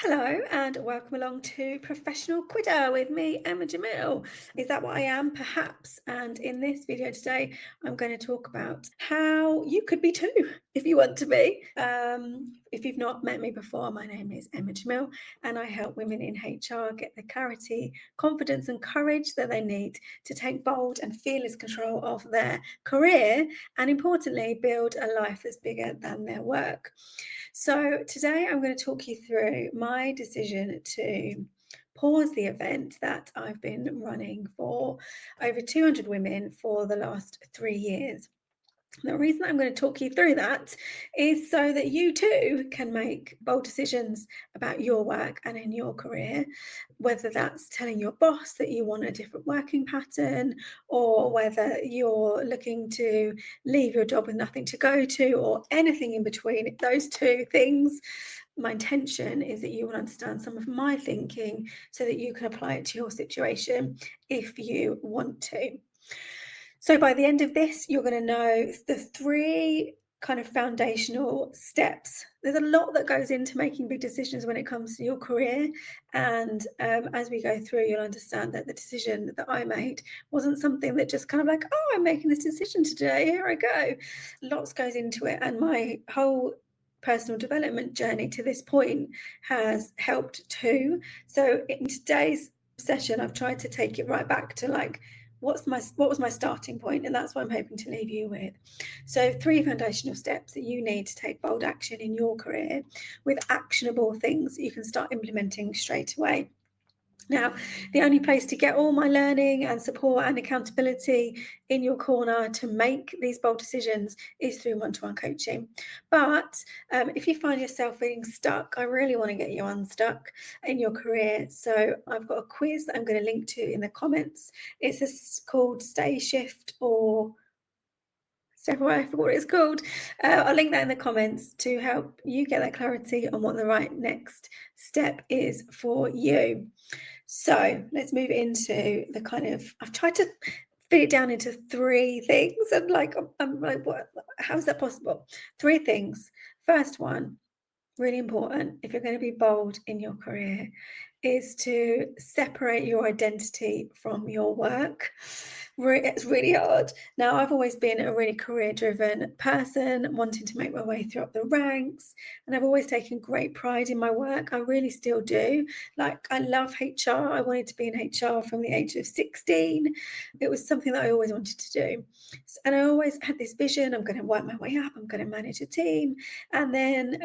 Hello and welcome along to Professional Quitter with me, Emma Jamil. Is that what I am? Perhaps. And in this video today, I'm going to talk about how you could be too if you want to be. If you've not met me before, my name is Emma Jamil and I help women in HR get the clarity, confidence, and courage that they need to take bold and fearless control of their career and, importantly, build a life that's bigger than their work. So today I'm going to talk you through my decision to pause the event that I've been running for over 200 women for the last 3 years. The reason I'm going to talk you through that is so that you too can make bold decisions about your work and in your career, whether that's telling your boss that you want a different working pattern, or whether you're looking to leave your job with nothing to go to, or anything in between those two things. My intention is that you will understand some of my thinking so that you can apply it to your situation if you want to. So by the end of this, you're going to know the three kind of foundational steps. There's a lot that goes into making big decisions when it comes to your career. And as we go through, you'll understand that the decision that I made wasn't something that just kind of like, oh, I'm making this decision today. Here I go. Lots goes into it. And my whole personal development journey to this point has helped too. So in today's session, I've tried to take it right back to like, what was my starting point, and that's what I'm hoping to leave you with. So 3 foundational steps that you need to take bold action in your career with actionable things that you can start implementing straight away. Now, the only place to get all my learning and support and accountability in your corner to make these bold decisions is through one-to-one coaching. But if you find yourself feeling stuck, I really want to get you unstuck in your career. So I've got a quiz that I'm going to link to in the comments. It's called Stay Shift or I forgot what it's called. I'll link that in the comments to help you get that clarity on what the right next step is for you. So let's move into the kind of, I've tried to fit it down into 3 things. And like, I'm like, what? How is that possible? 3 things. First one, really important if you're going to be bold in your career, is to separate your identity from your work. It's really hard. Now, I've always been a really career-driven person, wanting to make my way through up the ranks, and I've always taken great pride in my work. I really still do. Like, I love HR. I wanted to be in HR from the age of 16. It was something that I always wanted to do. And I always had this vision, I'm going to work my way up, I'm going to manage a team. And then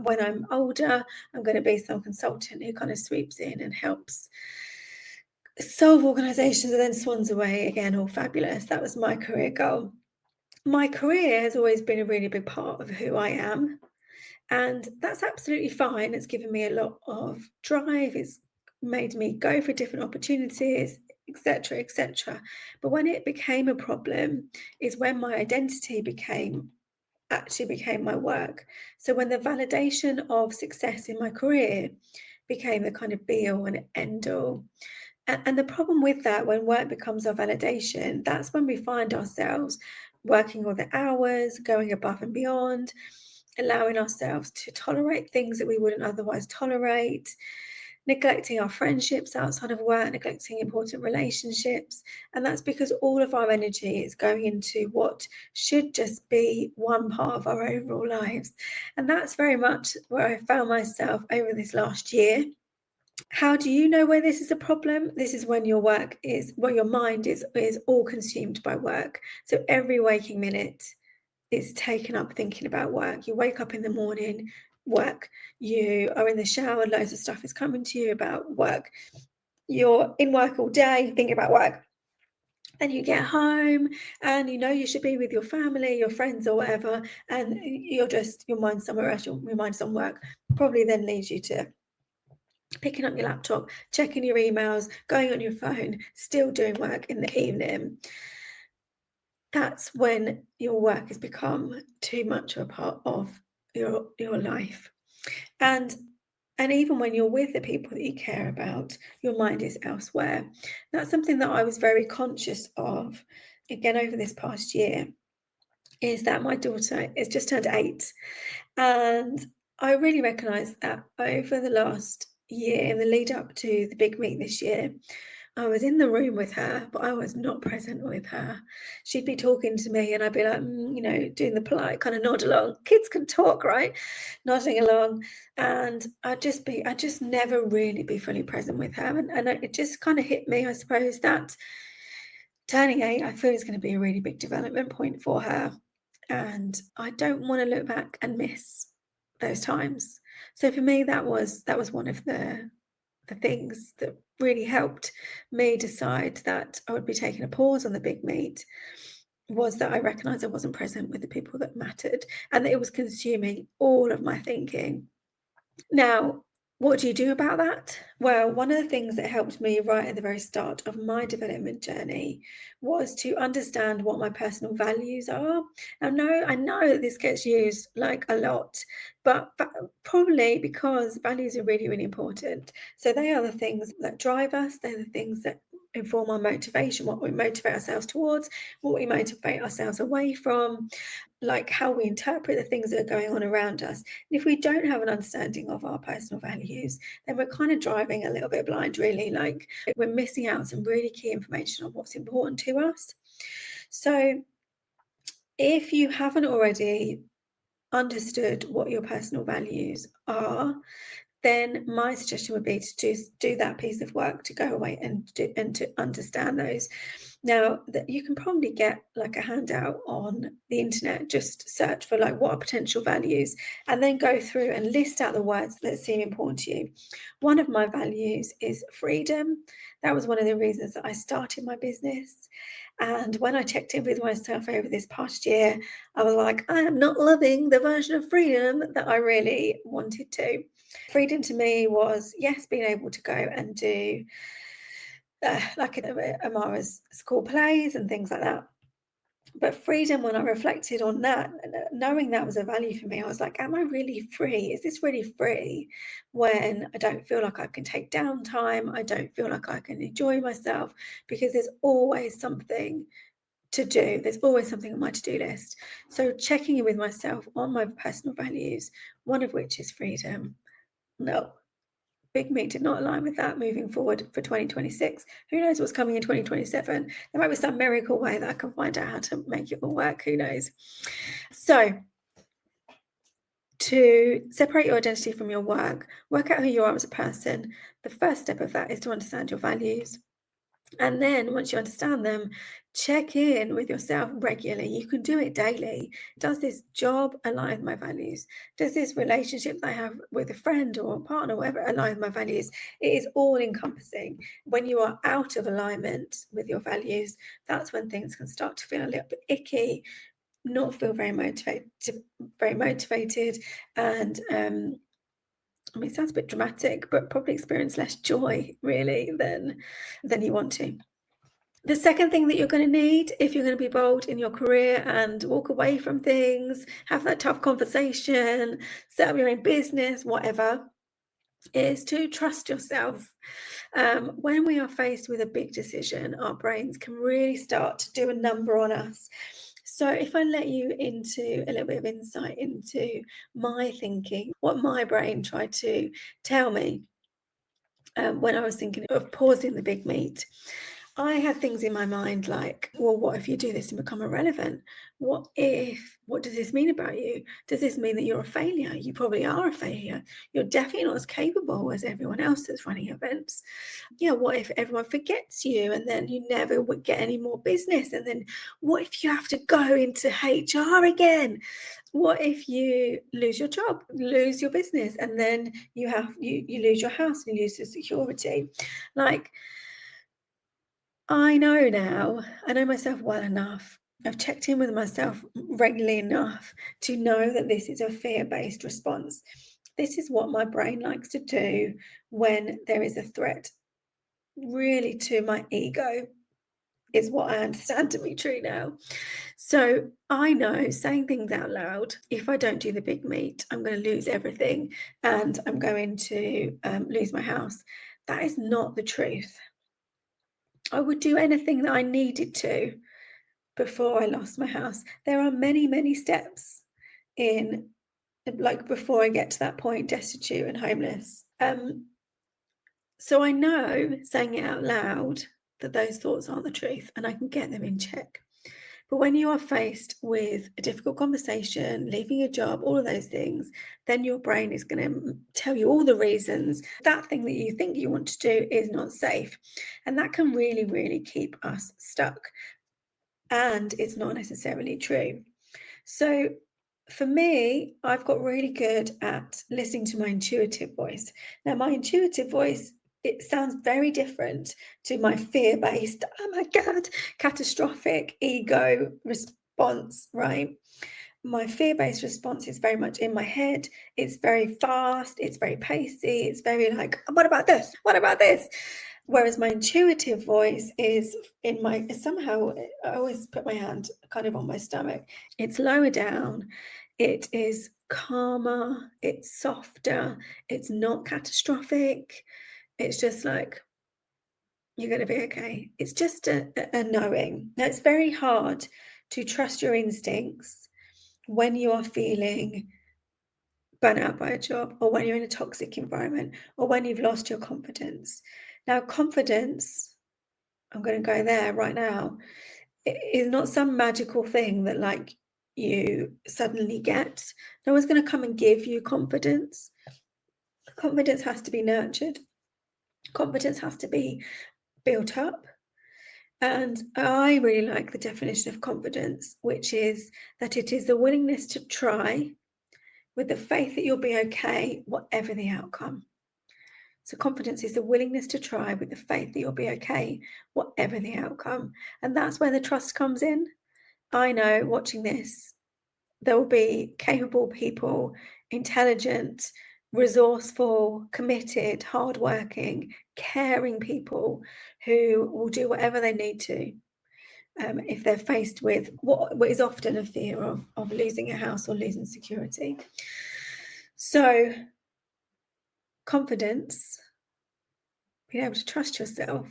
when I'm older, I'm going to be some consultant who kind of sweeps in and helps solve organizations and then swans away again, all fabulous. That was my career goal. My career has always been a really big part of who I am. And that's absolutely fine. It's given me a lot of drive. It's made me go for different opportunities, etc., etc. But when it became a problem is when my identity actually became my work. So when the validation of success in my career became the kind of be all and end all. And the problem with that, when work becomes our validation, that's when we find ourselves working all the hours, going above and beyond, allowing ourselves to tolerate things that we wouldn't otherwise tolerate, neglecting our friendships outside of work, neglecting important relationships. And that's because all of our energy is going into what should just be one part of our overall lives. And that's very much where I found myself over this last year. How do you know where this is a problem? This is when your mind is all consumed by work. So every waking minute is taken up thinking about work. You wake up in the morning, work. You are in the shower, loads of stuff is coming to you about work. You're in work all day, thinking about work. Then you get home and you know you should be with your family, your friends, or whatever, and your mind's somewhere else, your mind's on work. Probably then leads you to picking up your laptop, checking your emails, going on your phone, still doing work in the evening. That's when your work has become too much of a part of your life. And even when you're with the people that you care about, your mind is elsewhere. That's something that I was very conscious of, again, over this past year, is that my daughter is just turned 8. And I really recognise that over the last year, in the lead up to the big meet this year, I was in the room with her, but I was not present with her. She'd be talking to me, and I'd be like, doing the polite kind of nod along. Kids can talk, right? Nodding along, and I'd just never really be fully present with her, and it just kind of hit me, I suppose, that turning 8, I feel is going to be a really big development point for her, and I don't want to look back and miss those times. So for me, that was one of the things that really helped me decide that I would be taking a pause on the big meet, was that I recognised I wasn't present with the people that mattered, and that it was consuming all of my thinking. Now, what do you do about that? Well, one of the things that helped me right at the very start of my development journey was to understand what my personal values are. I know that this gets used like a lot, but probably because values are really, really important. So they are the things that drive us, they're the things that inform our motivation, what we motivate ourselves towards, what we motivate ourselves away from, like how we interpret the things that are going on around us. And if we don't have an understanding of our personal values, then we're kind of driving a little bit blind, really. Like we're missing out some really key information on what's important to us. So if you haven't already understood what your personal values are, then my suggestion would be to do that piece of work, to go away and to understand those. Now, that you can probably get like a handout on the internet, just search for like what are potential values, and then go through and list out the words that seem important to you. One of my values is freedom. That was one of the reasons that I started my business. And when I checked in with myself over this past year, I was like, I am not living the version of freedom that I really wanted to. Freedom to me was, yes, being able to go and do like Amara's school plays and things like that. But freedom, when I reflected on that, knowing that was a value for me, I was like, am I really free? Is this really free when I don't feel like I can take downtime? I don't feel like I can enjoy myself, because there's always something to do. There's always something on my to-do list. So checking in with myself on my personal values, one of which is freedom. No, big meat did not align with that moving forward for 2026. Who knows what's coming in 2027? There might be some miracle way that I can find out how to make it all work. Who knows? So, to separate your identity from your work out who you are as a person. The first step of that is to understand your values. And then once you understand them, check in with yourself regularly. You can do it daily. Does this job align with my values? Does this relationship that I have with a friend or a partner, whatever, align with my values? It is all encompassing. When you are out of alignment with your values, that's when things can start to feel a little bit icky, not feel very motivated, and I mean, it sounds a bit dramatic, but probably experience less joy really than you want to. The second thing that you're going to need, if you're going to be bold in your career and walk away from things, have that tough conversation, set up your own business, whatever, is to trust yourself. When we are faced with a big decision, our brains can really start to do a number on us. So if I let you into a little bit of insight into my thinking, what my brain tried to tell me when I was thinking of pausing the big meet, I had things in my mind like, well, what if you do this and become irrelevant? What does this mean about you? Does this mean that you're a failure? You probably are a failure. You're definitely not as capable as everyone else that's running events. Yeah, what if everyone forgets you and then you never would get any more business? And then what if you have to go into HR again? What if you lose your job, lose your business, and then you lose your house and you lose your security? Like, I know now, I know myself well enough. I've checked in with myself regularly enough to know that this is a fear-based response. This is what my brain likes to do when there is a threat, really, to my ego, is what I understand to be true now. So I know, saying things out loud, if I don't do the big meet, I'm going to lose everything and I'm going to lose my house. That is not the truth. I would do anything that I needed to before I lost my house. There are many, many steps in like before I get to that point, destitute and homeless. So I know saying it out loud that those thoughts aren't the truth and I can get them in check. But when you are faced with a difficult conversation, leaving your job, all of those things, then your brain is going to tell you all the reasons that thing that you think you want to do is not safe. And that can really, really keep us stuck. And it's not necessarily true. So for me, I've got really good at listening to my intuitive voice. Now, my intuitive voice, it sounds very different to my fear-based, oh my God, catastrophic ego response, right? My fear-based response is very much in my head. It's very fast, it's very pacey, it's very like, what about this? What about this? Whereas my intuitive voice is in my, somehow I always put my hand kind of on my stomach. It's lower down, it is calmer, it's softer, it's not catastrophic. It's just like, you're going to be okay. It's just a knowing. Now, it's very hard to trust your instincts when you are feeling burnt out by a job, or when you're in a toxic environment, or when you've lost your confidence. Now, confidence, I'm going to go there right now, it is not some magical thing that like you suddenly get. No one's going to come and give you confidence. Confidence has to be nurtured. Confidence has to be built up. And I really like the definition of confidence, which is that it is the willingness to try with the faith that you'll be okay, whatever the outcome. So confidence is the willingness to try with the faith that you'll be okay, whatever the outcome. And that's where the trust comes in. I know watching this, there will be capable people, intelligent, resourceful, committed, hardworking, caring people who will do whatever they need to if they're faced with what is often a fear of losing a house or losing security. So confidence, being able to trust yourself,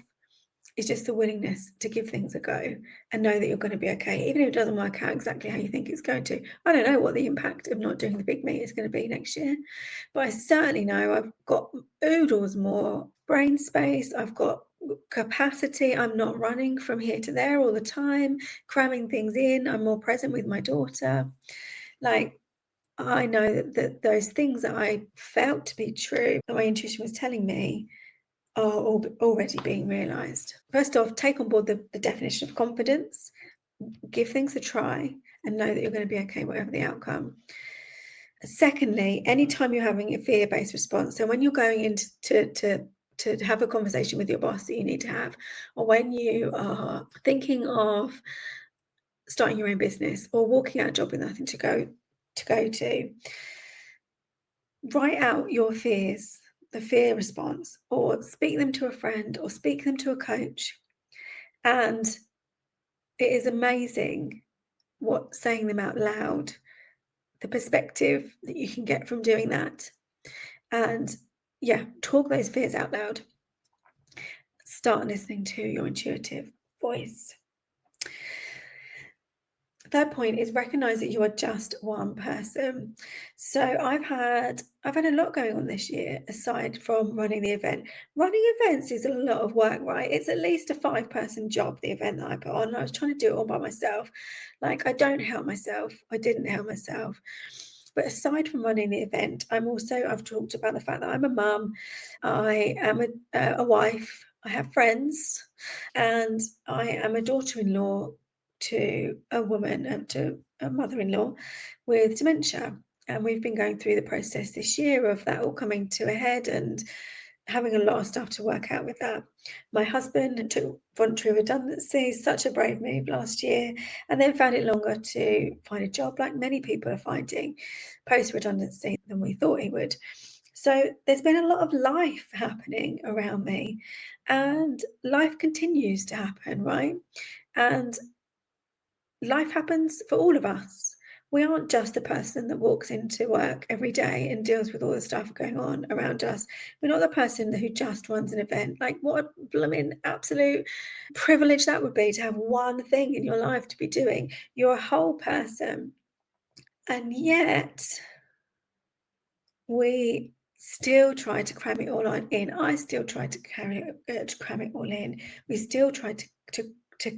is just the willingness to give things a go and know that you're going to be okay, even if it doesn't work out exactly how you think it's going to. I don't know what the impact of not doing the big meet is going to be next year, but I certainly know I've got oodles more brain space. I've got capacity. I'm not running from here to there all the time, cramming things in. I'm more present with my daughter. Like, I know that those things that I felt to be true, that my intuition was telling me, are already being realised. First off, take on board the definition of confidence, give things a try, and know that you're going to be okay, whatever the outcome. Secondly, anytime you're having a fear-based response, so when you're going into to have a conversation with your boss that you need to have, or when you are thinking of starting your own business or walking out a job with nothing to go to, write out your fears, the fear response, or speak them to a friend or speak them to a coach. And it is amazing what saying them out loud, the perspective that you can get from doing that. And yeah, talk those fears out loud. Start listening to your intuitive voice. Third point is recognize that you are just one person. So I've had a lot going on this year aside from running the event. Running events is a lot of work, right? It's at least a 5-person job, the event that I put on. I was trying to do it all by myself. Like, I don't help myself. I didn't help myself. But aside from running the event, I've talked about the fact that I'm a mum, I am a wife, I have friends, and I am a daughter-in-law to a woman, to a mother-in-law with dementia. And we've been going through the process this year of that all coming to a head and having a lot of stuff to work out with that. My husband took voluntary redundancy, such a brave move last year, and then found it longer to find a job, like many people are finding post-redundancy, than we thought he would. So there's been a lot of life happening around me, and life continues to happen, right? And life happens for all of us. We aren't just the person that walks into work every day and deals with all the stuff going on around us. We're not the person who just runs an event. Like, what a blooming absolute privilege that would be to have one thing in your life to be doing. You're a whole person. And yet, we still try to cram it all in. I still try to cram it all in. We still try to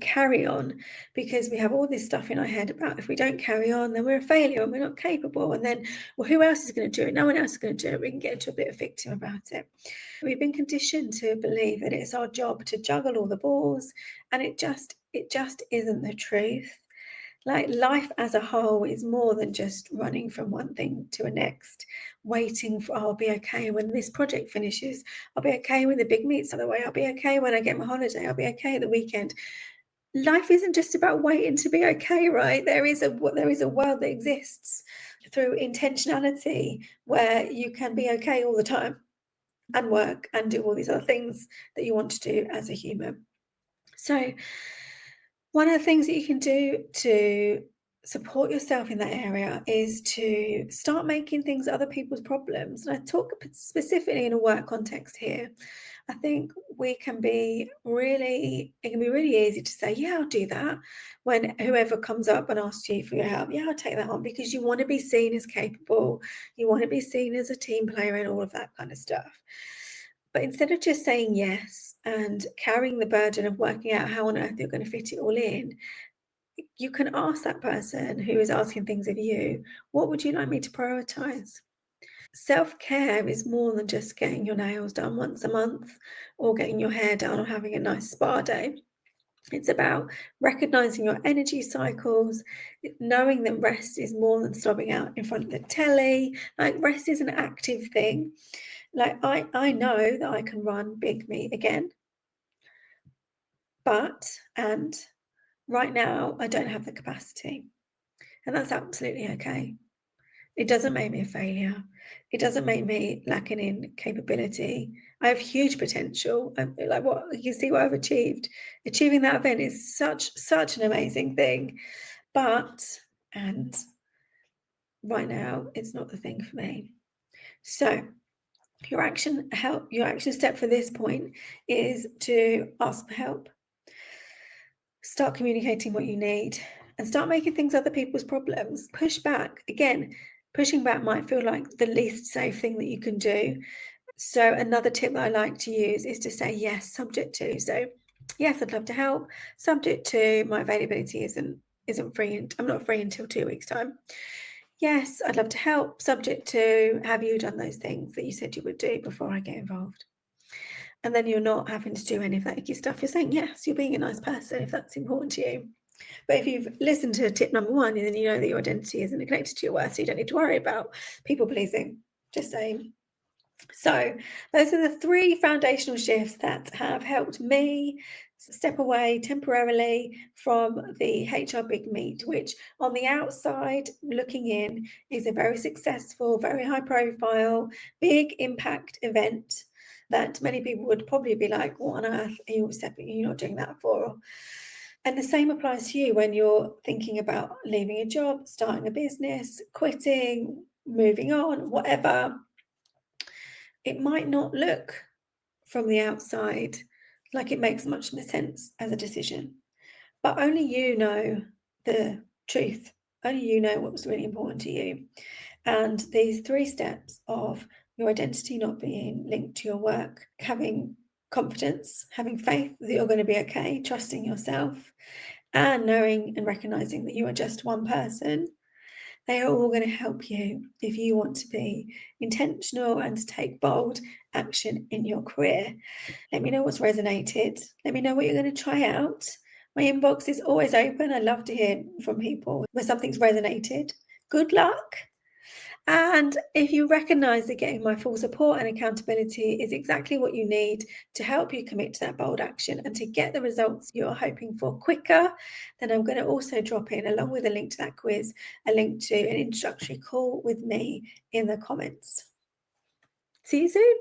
carry on because we have all this stuff in our head about if we don't carry on, then we're a failure and we're not capable. And then, well, who else is going to do it? No one else is going to do it. We can get into a bit of victim about it. We've been conditioned to believe that it's our job to juggle all the balls, and it just isn't the truth. Like, life as a whole is more than just running from one thing to the next, waiting for, oh, I'll be okay when this project finishes. I'll be okay when the big meet's out of the way. I'll be okay when I get my holiday. I'll be okay at the weekend. Life isn't just about waiting to be okay, right? There is a world that exists through intentionality where you can be okay all the time and work and do all these other things that you want to do as a human. So one of the things that you can do to support yourself in that area is to start making things other people's problems. And I talk specifically in a work context here. I think it can be really easy to say, yeah, I'll do that, when whoever comes up and asks you for your help. Yeah, I'll take that on, because you want to be seen as capable. You want to be seen as a team player and all of that kind of stuff. But instead of just saying yes and carrying the burden of working out how on earth you're going to fit it all in, you can ask that person who is asking things of you, what would you like me to prioritize? Self-care is more than just getting your nails done once a month or getting your hair done or having a nice spa day. It's about recognizing your energy cycles, knowing that rest is more than stopping out in front of the telly. Like, rest is an active thing. Like, I know that I can run big meet again, and right now I don't have the capacity, and that's absolutely okay. It doesn't make me a failure. It doesn't make me lacking in capability. I have huge potential. Like, what you see what I've achieved. Achieving that event is such an amazing thing. And right now it's not the thing for me. So your action step for this point is to ask for help. Start communicating what you need and start making things other people's problems. Push back. Again, pushing back might feel like the least safe thing that you can do. So another tip that I like to use is to say yes, subject to. So yes, I'd love to help. Subject to my availability isn't free, and I'm not free until 2 weeks' time. Yes, I'd love to help. Subject to, have you done those things that you said you would do before I get involved? And then you're not having to do any of that icky stuff. You're saying yes, you're being a nice person if that's important to you. But if you've listened to tip number 1, then you know that your identity isn't connected to your worth, so you don't need to worry about people pleasing. Just saying. So those are the 3 foundational shifts that have helped me step away temporarily from the HR Big Meet, which on the outside looking in is a very successful, very high profile, big impact event that many people would probably be like, what on earth are you not doing that for? And the same applies to you when you're thinking about leaving a job, starting a business, quitting, moving on, whatever. It might not look from the outside like it makes much sense as a decision, but only you know the truth. Only you know what was really important to you. And these 3 steps of your identity not being linked to your work, having confidence, having faith that you're going to be okay, trusting yourself, and knowing and recognizing that you are just one person, they are all going to help you if you want to be intentional and to take bold action in your career. Let me know what's resonated. Let me know what you're going to try out. My inbox is always open. I love to hear from people where something's resonated. Good luck. And if you recognise that getting my full support and accountability is exactly what you need to help you commit to that bold action and to get the results you're hoping for quicker, then I'm going to also drop in, along with a link to that quiz, a link to an introductory call with me in the comments. See you soon.